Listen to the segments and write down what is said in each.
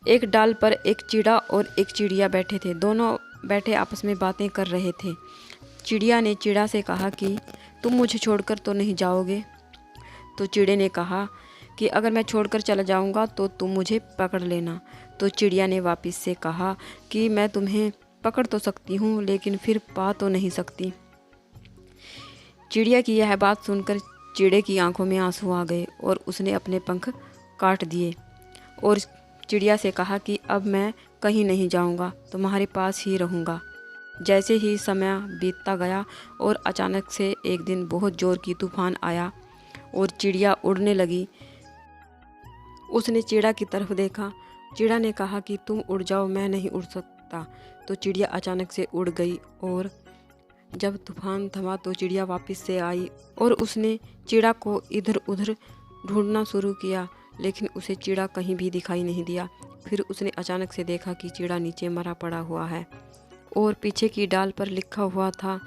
एक डाल पर एक चिड़ा और एक चिड़िया बैठे थे। दोनों बैठे आपस में बातें कर रहे थे। चिड़िया ने चिड़ा से कहा कि तुम मुझे छोड़कर तो नहीं जाओगे? तो चिड़े ने कहा कि अगर मैं छोड़कर चला जाऊंगा तो तुम मुझे पकड़ लेना। तो चिड़िया ने वापस से कहा कि मैं तुम्हें पकड़ तो सकती हूँ, लेकिन फिर पा तो नहीं सकती। चिड़िया की यह बात सुनकर चिड़े की आंखों में आंसू आ गए और उसने अपने पंख काट दिए और चिड़िया से कहा कि अब मैं कहीं नहीं जाऊंगा, तुम्हारे पास ही रहूंगा। जैसे ही समय बीतता गया और अचानक से एक दिन बहुत जोर की तूफान आया और चिड़िया उड़ने लगी। उसने चिड़ा की तरफ देखा। चिड़ा ने कहा कि तुम उड़ जाओ, मैं नहीं उड़ सकता। तो चिड़िया अचानक से उड़ गई और जब तूफान थमा तो चिड़िया वापस से आई और उसने चिड़ा को इधर उधर ढूंढना शुरू किया, लेकिन उसे चिड़ा कहीं भी दिखाई नहीं दिया। फिर उसने अचानक से देखा कि चिड़ा नीचे मरा पड़ा हुआ है और पीछे की डाल पर लिखा हुआ था,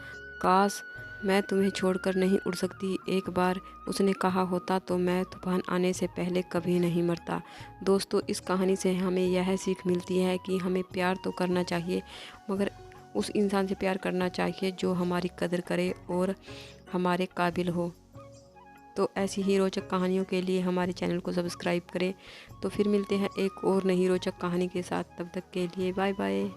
काश मैं तुम्हें छोड़कर नहीं उड़ सकती। एक बार उसने कहा होता तो मैं तूफान आने से पहले कभी नहीं मरता। दोस्तों, इस कहानी से हमें यह सीख मिलती है कि हमें प्यार तो करना चाहिए, मगर उस इंसान से प्यार करना चाहिए जो हमारी कदर करे और हमारे काबिल हो। तो ऐसी ही रोचक कहानियों के लिए हमारे चैनल को सब्सक्राइब करें। तो फिर मिलते हैं एक और नई रोचक कहानी के साथ। तब तक के लिए बाय बाय।